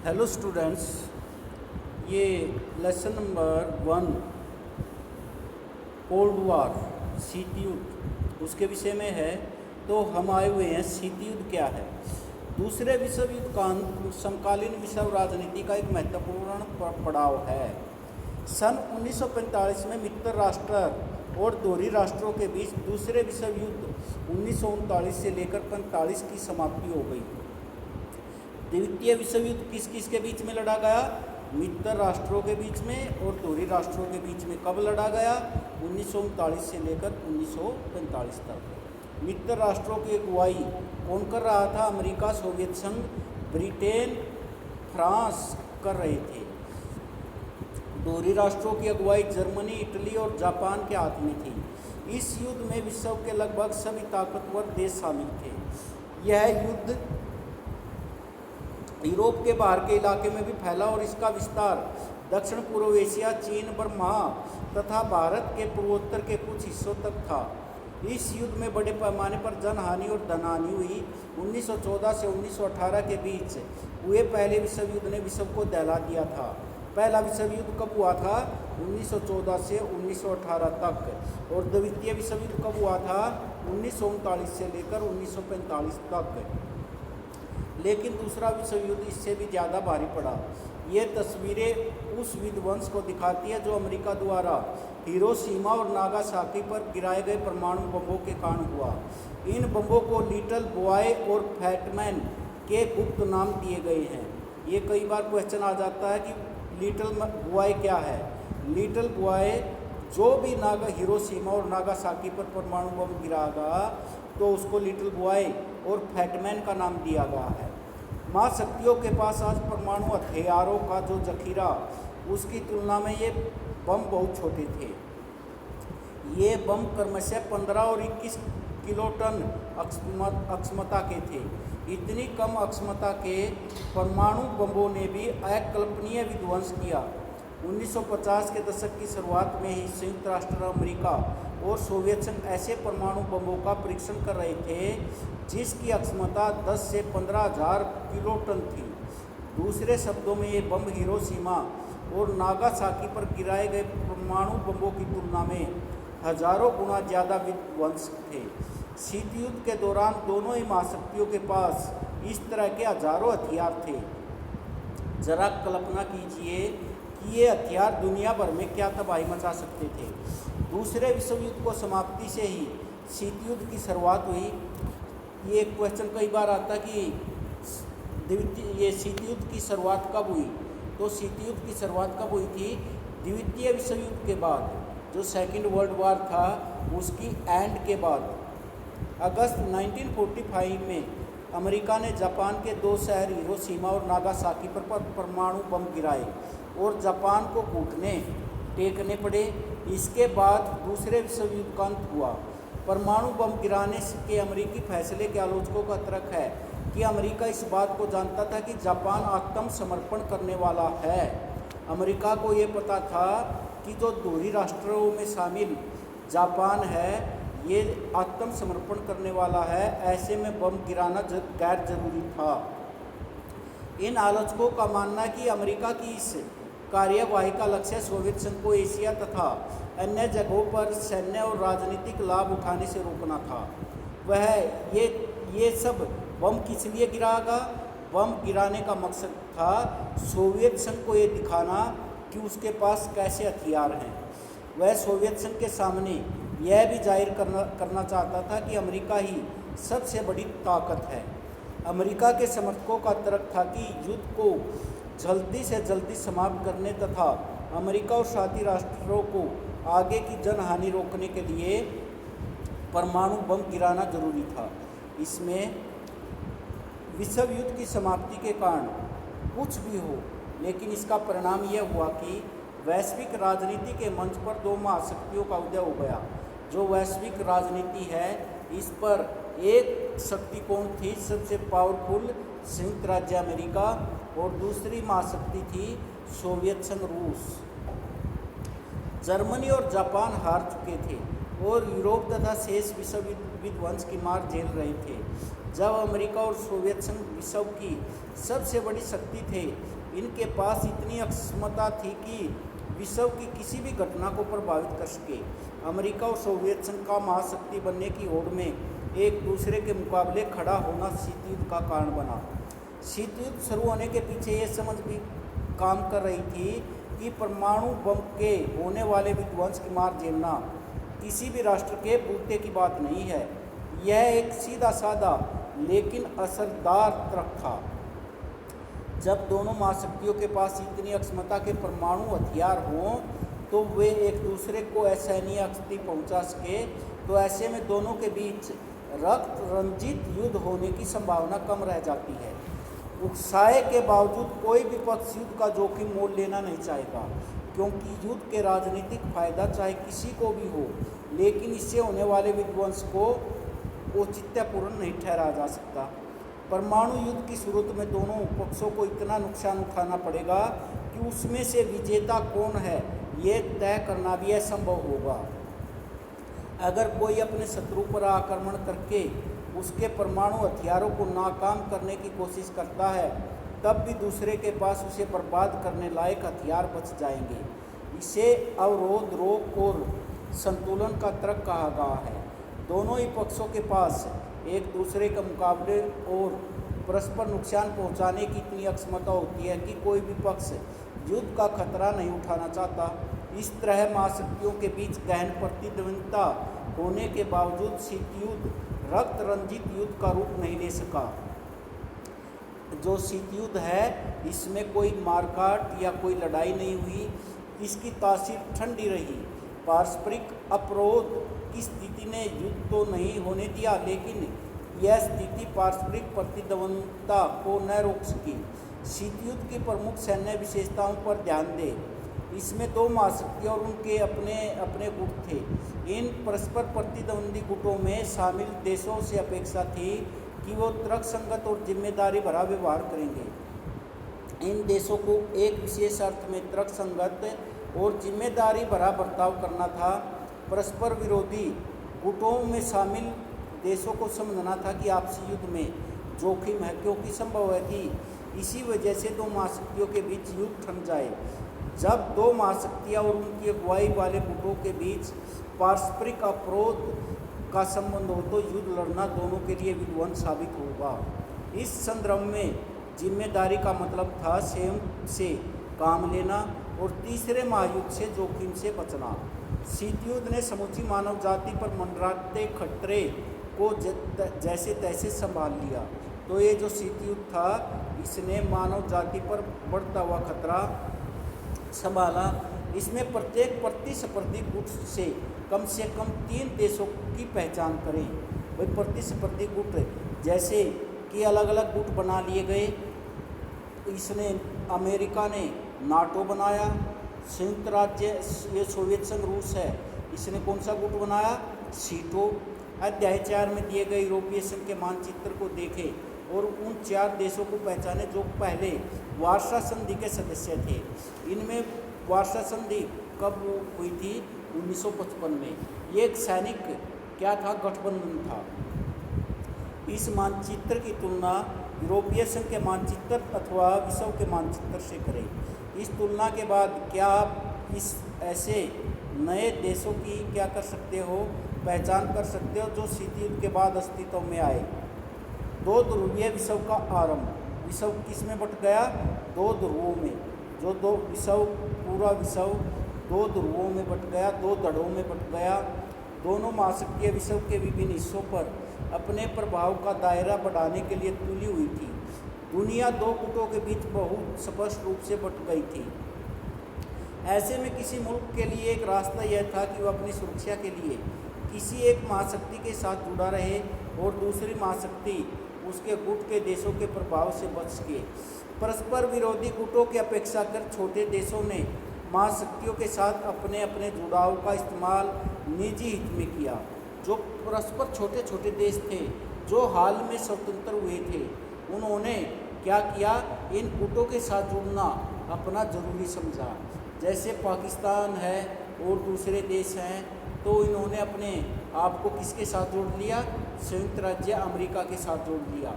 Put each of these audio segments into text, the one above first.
Hello students, ये lesson number 1 cold war शीत युद्ध उसके विषय में है। तो हम आए हुए हैं शीत युद्ध क्या है। दूसरे विश्व युद्ध का समकालीन विश्व राजनीति का एक महत्वपूर्ण पड़ाव है। सन 1945 में मित्र राष्ट्र और दोहरी राष्ट्रों के बीच दूसरे विश्व युद्ध 1939 से लेकर 45 की समाप्ति हो गई। द्वितीय विश्व युद्ध किस किस के बीच में लड़ा गया? मित्र राष्ट्रों के बीच में और दोहरी राष्ट्रों के बीच में। कब लड़ा गया? 1939 से लेकर 1945 तक। मित्र राष्ट्रों की अगुवाई कौन कर रहा था? अमेरिका, सोवियत संघ, ब्रिटेन, फ्रांस कर रहे थे। दोहरी राष्ट्रों की अगुवाई जर्मनी, इटली और जापान के हाथ में थी। इस युद्ध में विश्व के लगभग सभी ताकतवर देश शामिल थे। यह युद्ध यूरोप के बाहर के इलाके में भी फैला और इसका विस्तार दक्षिण पूर्व एशिया, चीन, बर्मा तथा भारत के पूर्वोत्तर के कुछ हिस्सों तक था। इस युद्ध में बड़े पैमाने पर जनहानि और धनहानि हुई। 1914 से 1918 के बीच हुए पहले विश्व युद्ध ने विश्व को दहला दिया था। पहला विश्व युद्ध कब हुआ था? 1914 से 1918 तक। और द्वितीय विश्व युद्ध कब हुआ था? 1939 से लेकर 1945 तक। लेकिन दूसरा विश्व युद्ध इससे भी ज़्यादा भारी पड़ा। ये तस्वीरें उस विध्वंस को दिखाती है जो अमेरिका द्वारा हिरोशिमा और नागासाकी पर गिराए गए परमाणु बमों के कारण हुआ। इन बमों को लिटिल बॉय और फैटमैन के गुप्त नाम दिए गए हैं। ये कई बार क्वेश्चन आ जाता है कि लिटिल बॉय क्या है। लिटिल बॉय जो भी हिरोशिमा और नागासाकी पर परमाणु बम गिरागा तो उसको लिटिल बॉय और फैटमैन का नाम दिया गया है। महाशक्तियों के पास आज परमाणु हथियारों का जो जखीरा, उसकी तुलना में ये बम बहुत छोटे थे। ये बम क्रमशः 15 और 21 किलोटन अक्षमता के थे। इतनी कम अक्षमता के परमाणु बमों ने भी अकल्पनीय विध्वंस किया। 1950 के दशक की शुरुआत में ही संयुक्त राष्ट्र अमेरिका और सोवियत संघ ऐसे परमाणु बमों का परीक्षण कर रहे थे जिसकी अक्षमता 10 से 15,000 किलोटन थी। दूसरे शब्दों में ये बम हिरोशिमा और नागासाकी पर गिराए गए परमाणु बमों की तुलना में हजारों गुना ज़्यादा विध्वंसक थे। शीत युद्ध के दौरान दोनों ही महाशक्तियों के पास इस तरह के हजारों हथियार थे। जरा कल्पना कीजिए कि ये हथियार दुनिया भर में क्या तबाही मचा सकते थे। दूसरे विश्व युद्ध को समाप्ति से ही शीत युद्ध की शुरुआत हुई। ये क्वेश्चन कई बार आता कि ये शीत युद्ध की शुरुआत कब हुई? तो शीत युद्ध की शुरुआत कब हुई थी? द्वितीय विश्व युद्ध के बाद, जो सेकेंड वर्ल्ड वार था उसकी एंड के बाद। अगस्त 1945 में अमेरिका ने जापान के 2 शहर हिरोशिमा और नागासाकी पर परमाणु बम गिराए और जापान को घुटने टेकने पड़े। इसके बाद दूसरे विश्व युद्ध का अंत हुआ। परमाणु बम गिराने के अमेरिकी फैसले के आलोचकों का तर्क है कि अमेरिका इस बात को जानता था कि जापान आत्मसमर्पण करने वाला है। अमेरिका को ये पता था कि जो दोहरी राष्ट्रों में शामिल जापान है ये आत्मसमर्पण करने वाला है। ऐसे में बम गिराना गैर जरूरी था। इन आलोचकों का मानना है कि अमेरिका की इस कार्यवाही का लक्ष्य सोवियत संघ को एशिया तथा अन्य जगहों पर सैन्य और राजनीतिक लाभ उठाने से रोकना था। वह ये सब बम किस लिए गिरागा? बम गिराने का मकसद था सोवियत संघ को ये दिखाना कि उसके पास कैसे हथियार हैं। वह सोवियत संघ के सामने यह भी जाहिर करना चाहता था कि अमेरिका ही सबसे बड़ी ताकत है। अमेरिका के समर्थकों का तर्क था कि युद्ध को जल्दी से जल्दी समाप्त करने तथा अमेरिका और साथी राष्ट्रों को आगे की जनहानि रोकने के लिए परमाणु बम गिराना जरूरी था। इसमें विश्व युद्ध की समाप्ति के कारण कुछ भी हो, लेकिन इसका परिणाम यह हुआ कि वैश्विक राजनीति के मंच पर 2 महाशक्तियों का उदय हो गया। जो वैश्विक राजनीति है इस पर एक शक्ति कौन थी? सबसे पावरफुल संयुक्त राज्य अमेरिका, और दूसरी महाशक्ति थी सोवियत संघ रूस। जर्मनी और जापान हार चुके थे और यूरोप तथा शेष विश्व विध्वंस की मार झेल रहे थे। जब अमेरिका और सोवियत संघ विश्व की सबसे बड़ी शक्ति थे, इनके पास इतनी अक्षमता थी कि विश्व की किसी भी घटना को प्रभावित कर सके। अमेरिका और सोवियत संघ का महाशक्ति बनने की होड़ में एक दूसरे के मुकाबले खड़ा होना शीत युद्ध का कारण बना। शीत युद्ध शुरू होने के पीछे ये समझ भी काम कर रही थी कि परमाणु बम के होने वाले विध्वंस की मार झेलना किसी भी राष्ट्र के बूते की बात नहीं है। यह एक सीधा साधा लेकिन असरदार तर्क था। जब दोनों महाशक्तियों के पास इतनी अक्षमता के परमाणु हथियार हों तो वे एक दूसरे को असहनीय क्षति पहुंचा सके, तो ऐसे में दोनों के बीच रक्त रंजित युद्ध होने की संभावना कम रह जाती है। उत्साह के बावजूद कोई भी पक्ष युद्ध का जोखिम मोल लेना नहीं चाहेगा, क्योंकि युद्ध के राजनीतिक फायदा चाहे किसी को भी हो, लेकिन इससे होने वाले विध्वंस को औचित्यपूर्ण नहीं ठहराया जा सकता। परमाणु युद्ध की शुरुआत में दोनों पक्षों को इतना नुकसान उठाना पड़ेगा कि उसमें से विजेता कौन है ये तय करना भी असंभव होगा। अगर कोई अपने शत्रु पर आक्रमण करके उसके परमाणु हथियारों को नाकाम करने की कोशिश करता है, तब भी दूसरे के पास उसे बर्बाद करने लायक हथियार बच जाएंगे। इसे अवरोध, रोक और संतुलन का तर्क कहा गया है। दोनों ही पक्षों के पास एक दूसरे के मुकाबले और परस्पर नुकसान पहुंचाने की इतनी अक्षमता होती है कि कोई भी पक्ष युद्ध का खतरा नहीं उठाना चाहता। इस तरह महाशक्तियों के बीच गहन प्रतिद्वंदिता होने के बावजूद शीत युद्ध रक्त रंजित युद्ध का रूप नहीं ले सका। जो शीत युद्ध है, इसमें कोई मारकाट या कोई लड़ाई नहीं हुई, इसकी तासीर ठंडी रही। पारस्परिक अपरोध की स्थिति ने युद्ध तो नहीं होने दिया, लेकिन यह स्थिति पारस्परिक प्रतिद्वंदिता को न रोक सकी। शीत युद्ध की प्रमुख सैन्य विशेषताओं पर ध्यान दें। इसमें दो महाशक्तियाँ और उनके अपने अपने गुट थे। इन परस्पर प्रतिद्वंदी गुटों में शामिल देशों से अपेक्षा थी कि वो तर्कसंगत और जिम्मेदारी भरा व्यवहार करेंगे। इन देशों को एक विशेष अर्थ में तर्कसंगत और जिम्मेदारी भरा बर्ताव करना था। परस्पर विरोधी गुटों में शामिल देशों को समझना था कि आपसी युद्ध में जोखिम है, क्योंकि संभव है कि इसी वजह से दो महाशक्तियों के बीच युद्ध थम जाए। जब दो महाशक्तियाँ और उनकी अगुवाई वाले गुटों के बीच पारस्परिक अपरोध का संबंध हो तो युद्ध लड़ना दोनों के लिए विध्वंस साबित होगा। इस संदर्भ में जिम्मेदारी का मतलब था स्वयं से काम लेना और तीसरे महायुद्ध से जोखिम से बचना। शीत युद्ध ने समूची मानव जाति पर मंडराते खतरे को जैसे तैसे संभाल लिया। तो ये जो शीत युद्ध था, इसने मानव जाति पर बढ़ता हुआ खतरा संभाला। इसमें प्रत्येक प्रतिस्पर्धी गुट से कम 3 देशों की पहचान करें। वही प्रतिस्पर्धी गुट जैसे कि अलग अलग गुट बना लिए गए। इसने अमेरिका ने नाटो बनाया, संयुक्त राज्य ये सोवियत संघ रूस है, इसने कौन सा गुट बनाया? सीटो। अध्याय 4 में दिए गए यूरोपीय संघ के मानचित्र को देखें और उन 4 देशों को पहचाने जो पहले वार्सा संधि के सदस्य थे। इनमें वार्सा संधि कब हुई थी? 1955 में। ये एक सैनिक क्या था? गठबंधन था। इस मानचित्र की तुलना यूरोपीय संघ के मानचित्र अथवा विश्व के मानचित्र से करें। इस तुलना के बाद क्या आप इस ऐसे नए देशों की क्या कर सकते हो? पहचान कर सकते हो जो शीत युद्ध के बाद अस्तित्व में आए। 2 ध्रुवीय विश्व का आरंभ। विश्व किस में बट गया? 2 ध्रुवों में। जो पूरा विश्व 2 ध्रुवों में बट गया, 2 धड़ों में बट गया। दोनों महाशक्तियाँ विश्व के विभिन्न हिस्सों पर अपने प्रभाव का दायरा बढ़ाने के लिए तुली हुई थी। दुनिया 2 गुटों के बीच बहुत स्पष्ट रूप से बट गई थी। ऐसे में किसी मुल्क के लिए एक रास्ता यह था कि वह अपनी सुरक्षा के लिए किसी एक महाशक्ति के साथ जुड़ा रहे और दूसरी महाशक्ति उसके गुट के देशों के प्रभाव से बच सके। परस्पर विरोधी गुटों की अपेक्षा कर छोटे देशों ने महाशक्तियों के साथ अपने अपने जुड़ाव का इस्तेमाल निजी हित में किया। जो परस्पर छोटे छोटे देश थे जो हाल में स्वतंत्र हुए थे, उन्होंने क्या किया? इन गुटों के साथ जुड़ना अपना ज़रूरी समझा। जैसे पाकिस्तान है और दूसरे देश हैं, तो इन्होंने अपने आप को किसके साथ जोड़ लिया? संयुक्त राज्य अमेरिका के साथ जोड़ लिया।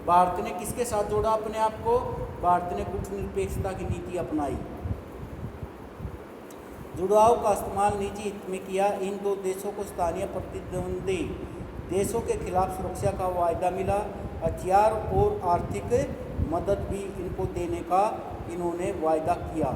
भारत ने किसके साथ जोड़ा अपने आप को? भारत ने गुटनिरपेक्षता की नीति अपनाई। जुड़ाव का इस्तेमाल निजी हित में किया। इन दो देशों को स्थानीय प्रतिद्वंदी देशों के खिलाफ सुरक्षा का वायदा मिला। हथियार और आर्थिक मदद भी इनको देने का इन्होंने वायदा किया।